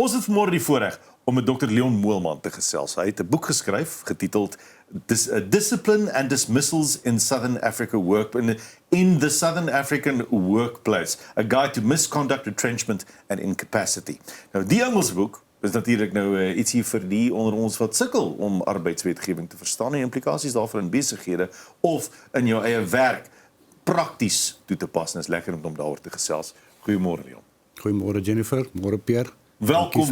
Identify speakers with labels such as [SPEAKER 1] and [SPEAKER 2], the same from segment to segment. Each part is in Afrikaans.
[SPEAKER 1] Ons het vanmôre die voorreg om met Dr. Leon Moelman te gesels. Hy het 'n boek geskryf getiteld Discipline and Dismissals in Southern Africa in the Southern African Workplace, a guide to misconduct, retrenchment and incapacity. Nou die Engelse boek is natuurlik nou ietsie vir die onder ons wat sukkel om arbeidswetgewing te verstaan en implikasies daarvan in besighede of in jou eie werk prakties toe te pas. En is lekker om daaroor te gesels. Goeiemôre Leon.
[SPEAKER 2] Goeiemôre Jennifer, môre Pierre.
[SPEAKER 1] Welkom.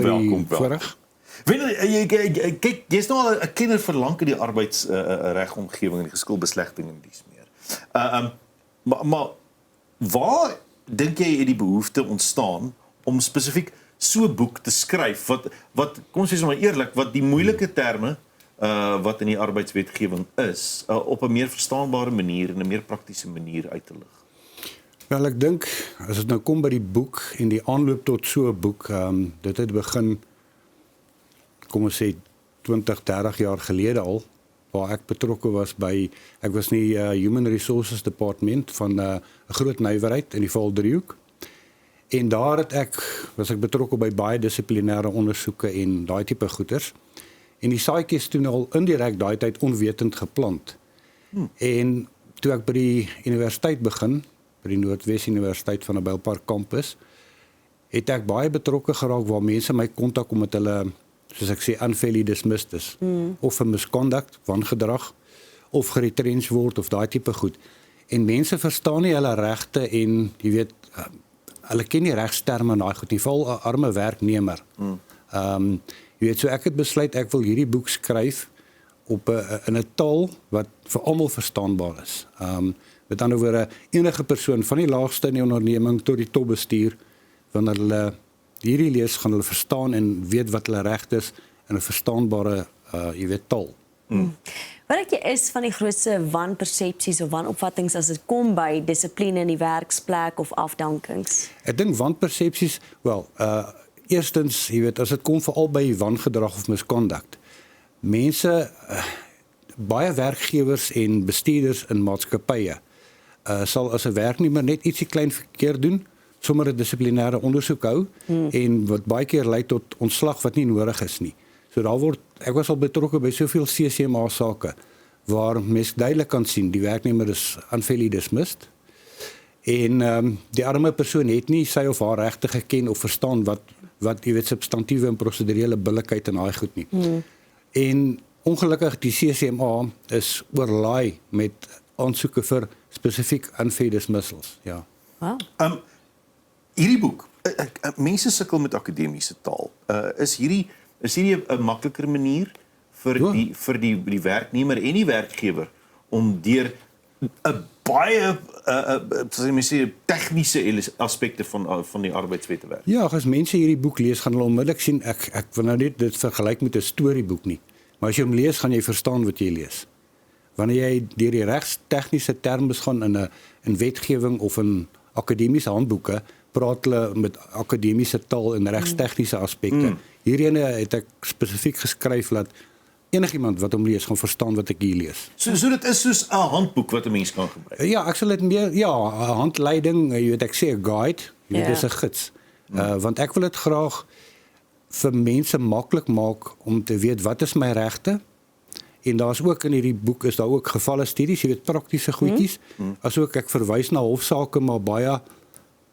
[SPEAKER 1] Kyk, jy's nou al 'n kenner vir lank in die arbeidsregomgewing en die geskilbeslechting en dies meer. Maar waar dink jy het die behoefte ontstaan om spesifiek so 'n boek te skryf wat kom ons sê maar eerlik, wat die moeilike terme wat in die arbeidswetgewing is, op 'n meer verstaanbare manier en 'n meer praktiese manier uit te lig?
[SPEAKER 2] Wel, ek dink as dit nou kom by die boek en die aanloop tot so 'n boek, dit het begin, kom ons sê 20, 30 jaar gelede al, waar ek betrokke was by, ek was in die Human Resources Department van 'n groot nywerheid in die Valdriehoek. En daar was ek betrokke by baie dissiplinêre ondersoeke en daai tipe goeters. En die saadjies toe al indirek daai tyd onwetend geplant. En toe ek by die universiteit begin, by die Noordwes Universiteit van 'n Bylpark kampus, het ek baie betrokke geraak waar mense my kontak omdat hulle, soos ek sê, unfairly dismissed is. Of vir misconduct, wangedrag, of geretrench word, of daai tipe goed. En mense verstaan nie hulle regte en, jy weet, hulle ken nie regsterme en daai goed nie, val 'n arme werknemer. Jy weet, so ek het besluit, ek wil hierdie boek skryf in 'n taal wat vir almal verstaanbaar is. Met ander woorde, enige persoon van die laagste in die onderneming tot die topbestuur, wanneer hulle hierdie lees, gaan hulle verstaan en weet wat hulle reg is in 'n verstaanbare, jy weet, taal.
[SPEAKER 3] Wat dink jy is van die grootste wanpersepsies of wanopvattings as dit kom by dissipline in die werksplek of afdankings?
[SPEAKER 2] Ek dink wanpersepsies, wel, eerstens, jy weet, as dit kom veral by wangedrag of misconduct, mense, baie werkgewers en bestuurders in maatskappye, sal as 'n werknemer net ietsie klein verkeerd doen, sommer 'n dissiplinêre ondersoek hou, en wat baie keer lei tot ontslag wat nie nodig is nie. So ek was al betrokke by soveel CCMA sake, waar mens duidelik kan sien, die werknemer is unfairly dismissed, en die arme persoon het nie sy of haar regte geken of verstaan wat jy weet, substantieve en prosedurele billikheid en daai goed nie. En ongelukkig, die CCMA is oorlaai met aansoeke vir spesifiek unfair dismissals, ja.
[SPEAKER 3] Wow.
[SPEAKER 1] Hierdie boek, mense sukkel met akademiese taal. Is hierdie 'n makliker manier vir die werknemer en die werkgewer om deur 'n baie tegniese aspekte van die arbeidswet te werk?
[SPEAKER 2] Ja, as mense hierdie boek lees, gaan hulle onmiddellik sien, ek wil nou net dit vergelyk met 'n storieboek nie, maar as jy hom lees, gaan jy verstaan wat jy lees. Wanneer jy deur die regstegniese termes gaan in wetgewing of in akademiese handboeke, praat hulle met akademiese taal en regstegniese aspekte. Hierene het ek spesifiek geskryf dat enigiemand wat hom lees, gaan verstaan wat ek hier lees.
[SPEAKER 1] So dit is soos 'n handboek wat 'n mens kan gebruik?
[SPEAKER 2] Ja, ek sal dit meer, 'n handleiding, jy weet, ek sê 'n guide, jy weet, dis 'n gids. Want ek wil dit graag vir mense maklik maak om te weet wat is my regte. En daar's ook in hierdie boek is daar ook gevalle studies, jy weet, praktiese goedjies. Asook ek verwys na hofsaake, maar baie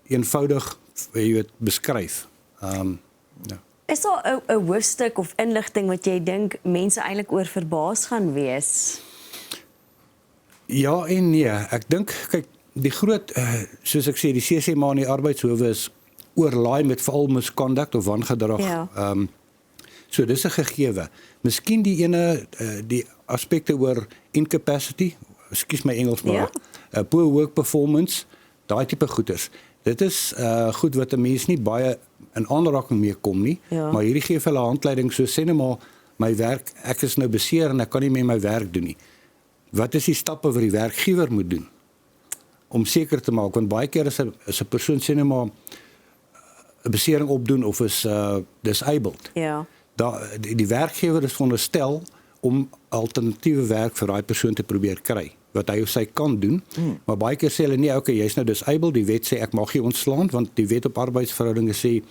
[SPEAKER 2] eenvoudig, jy weet, beskryf. Ja.
[SPEAKER 3] Is daar 'n hoofstuk of inligting wat jy dink mense eintlik oor verbaas gaan wees?
[SPEAKER 2] Ja en nee, ek dink, kyk, die groot, soos ek sê, die CCMA en die arbeidshowe is oorlaai met veral misconduct of wangedrag.
[SPEAKER 3] Ja.
[SPEAKER 2] So dis 'n gegewe. Miskien die aspekte oor incapacity, ekskuus my Engels maar, poor work performance, daai tipe goeders. Dit is goed wat 'n mens nie baie in aanraking mee kom nie, maar hierdie gee vir hulle handleiding, so sê net maar, my werk, ek is nou beseer en ek kan nie meer my werk doen nie. Wat is die stappe wat die werkgewer moet doen om seker te maak, want baie keer is 'n persoon sê net maar 'n besering opdoen of is disabled.
[SPEAKER 3] Ja.
[SPEAKER 2] Die werkgewer is veronderstel om alternatiewe werk vir daai persoon te probeer kry, wat hy of sy kan doen, maar baie keer sê hulle nee, okay, jy's nou disabled, die wet sê ek mag jy ontslaan, want die wet op arbeidsverhoudinge sê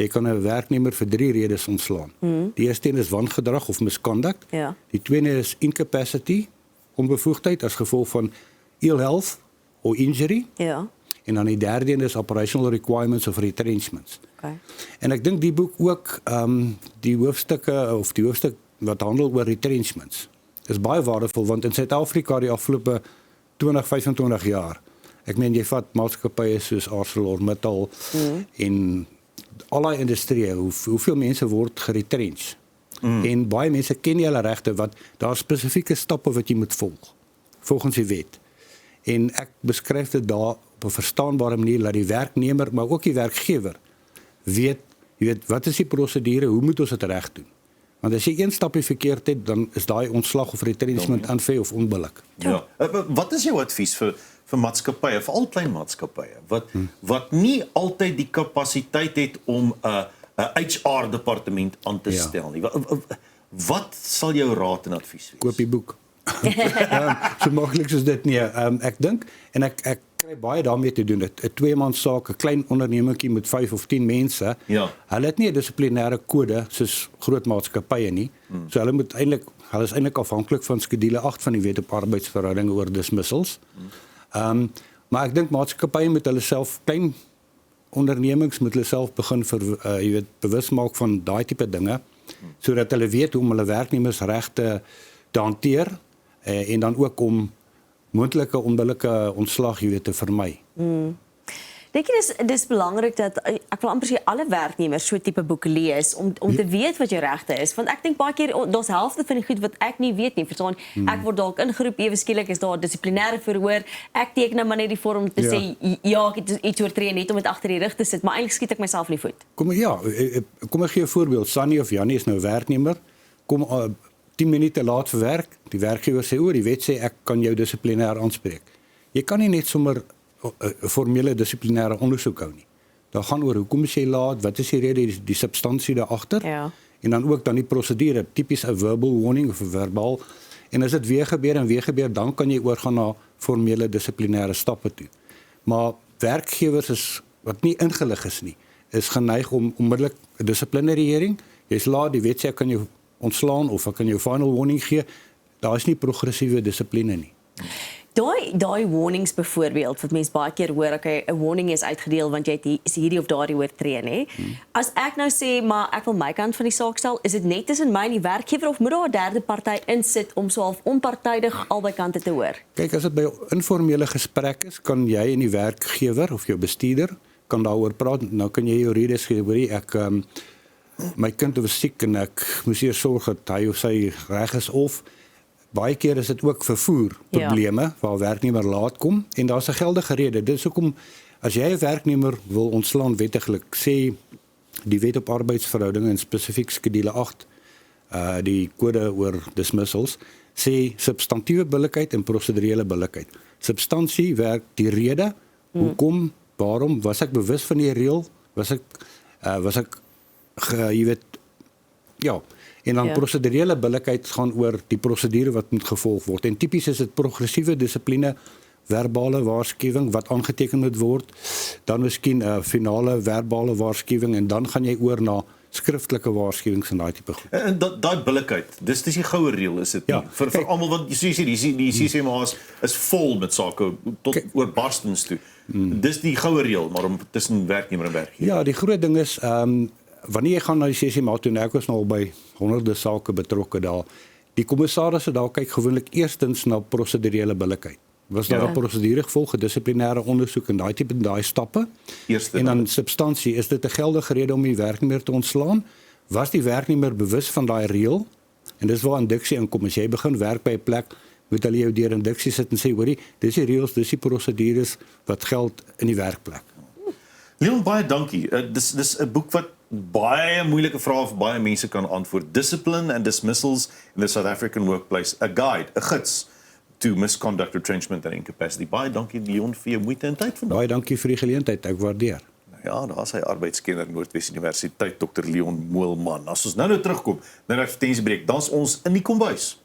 [SPEAKER 2] Jy kan 'n werknemer vir 3 redes ontslaan. Die eerste een is wangedrag of misconduct.
[SPEAKER 3] Ja.
[SPEAKER 2] Die tweede is incapacity, onbevoegdheid as gevolg van ill health or injury.
[SPEAKER 3] Ja.
[SPEAKER 2] En dan die derde een is operational requirements of retrenchments.
[SPEAKER 3] Okay.
[SPEAKER 2] En ek dink die boek ook die hoofstukke of die hoofstuk wat handel oor retrenchments is baie waardevol want in Suid-Afrika die afgelope 20-25 jaar. Ek meen jy vat maatskappye soos ArcelorMittal en al die industrieë, hoeveel mense word geretrench. En baie mense ken nie hulle regte wat daar spesifieke stappe wat jy moet volg volgens die wet. En ek beskryf dit daar op 'n verstaanbare manier dat die werknemer, maar ook die werkgewer weet, jy weet wat is die prosedure, hoe moet ons dit reg doen? Want as jy een stapie verkeerd het, dan is daai ontslag of retrenchment unfair of onbillik.
[SPEAKER 1] Ja. Wat is jou advies vir maatskappye, veral klein maatskappye wat nie altyd die kapasiteit het om 'n HR departement aan te stel nie. Wat sal jou raad en advies wees?
[SPEAKER 2] Koop die boek. So maklik soos dit nie. Ek dink en ek kry baie daarmee te doen. 'n 2-man saak, 'n klein ondernemingkie met 5 of 10 mense.
[SPEAKER 1] Ja.
[SPEAKER 2] Hulle het nie 'n dissiplinêre kode soos groot maatskappye nie. So hulle is eintlik afhanklik van skedule 8 van die Wet op Arbeidsverhoudinge oor dismissals. Maar ek dink maatskappye moet hulle self klein ondernemings moet hulle self begin bewus maak van daai tipe dinge sodat hulle weet hoe om hulle werknemersregte te hanteer en dan ook om moontlike onbillike ontslag te vermy.
[SPEAKER 3] Dink jy dis belangrik dat ek wil amper sê alle werknemers so 'n tipe boek lees om te weet wat jou regte is, want ek dink baie keer daar's helfte van die goed wat ek nie weet nie. Verstaan, ek word dalk ingeroep ewe skielik is daar dissiplinêre verhoor. Ek teken nou maar net die vorm om te sê ja, ek het iets oortree net om dit agter die rug te sit, maar eintlik skiet ek myself in die voet.
[SPEAKER 2] Kom ek gee 'n voorbeeld. Sunny of Jannie is nou 'n werknemer. Kom 10 minute laat vir werk. Die werkgewer sê die wet sê ek kan jou dissiplinêr aanspreek. Jy kan nie net sommer 'n formele dissiplinêre ondersoek hou nie. Daar gaan oor hoekom is jy laat, wat is die rede, die substansie daar agter?
[SPEAKER 3] Ja.
[SPEAKER 2] En dan ook dan die prosedure, tipies 'n verbal warning of 'n verbaal. En as dit weer gebeur, dan kan jy oorgaan na formele dissiplinêre stappe toe. Maar werkgewers wat nie ingelig is nie, is geneig om onmiddellik 'n dissiplinêre jy's laat, die wet sê ek kan jou ontslaan of ek kan jou final warning gee. Daar is nie progressiewe dissipline nie.
[SPEAKER 3] Daai warnings byvoorbeeld wat mense baie keer hoor, okay, 'n warning is uitgedeel want jy het hierdie of daardie oortree, nê? As ek nou sê maar ek wil my kant van die saak stel, is dit net tussen my en die werkgewer of moet daar 'n derde party insit om so half onpartydig albei kante te hoor?
[SPEAKER 2] Kyk, as dit by informele gesprek is, kan jy en die werkgewer of jou bestuurder kan daaroor praat. Nou kan jy jou redes gee, hoorie, my kind was siek en ek moes eers sorg dat hy of sy reg is of baie keer is dit ook vervoer probleme waar werknemer laat kom en daar's 'n geldige rede. Dit is hoekom as jy 'n werknemer wil ontslaan wettiglik, sê die Wet op Arbeidsverhoudinge en spesifiek skedule 8, die kode oor dismissals, sê substantiewe billikheid en prosedurele billikheid. Substansie werk die rede, hoekom, waarom, was ek bewus van die reël, was ek jy weet, ja. En dan prosedurele billikheid gaan oor die prosedure wat moet gevolg word. En tipies is dit progressiewe dissipline, verbale waarskuwing wat aangeteken moet word, dan miskien 'n finale verbale waarskuwing en dan gaan jy oor na skriftelike waarskuwings en daai tipe goed.
[SPEAKER 1] En daai billikheid, dis die goue reël is dit nie. Vir almal want jy sê die CCMA is vol met sake tot oorbarstens toe. Dis die goue reël, maar om tussen werknemer en werkgewer.
[SPEAKER 2] Ja, die groot ding is wanneer jy gaan na die CCMA toe, ek was nou al by honderde sake betrokke daar. Die kommissarisse daar kyk gewoonlik eerstens na prosedurele billikheid. Was daar 'n prosedure gevolg, 'n dissiplinêre ondersoek en daai stappe? En dan substansie, is dit 'n geldige rede om die werknemer te ontslaan? Was die werknemer bewus van daai reël? En dis waar induksie inkom. As jy begin werk by 'n plek, moet hulle jou deur induksie sit en sê, hoorie, dis die reëls, dis die prosedures wat geld in die werkplek.
[SPEAKER 1] Leon, baie dankie. Dis 'n boek wat baie moeilike vrae vir baie mense kan antwoord. Discipline and Dismissals in the South African Workplace, a guide, 'n gids to misconduct, retrenchment and incapacity. Baie dankie Leon vir jou moeite en tyd vandag.
[SPEAKER 2] Baie dankie vir die geleentheid, ek waardeer.
[SPEAKER 1] Ja, daar is hy arbeidskenner Noordwes Universiteit, Dr. Leon Moelman. As ons nou terugkom, nou dat advertensiebreek, dan's ons in die kombuis.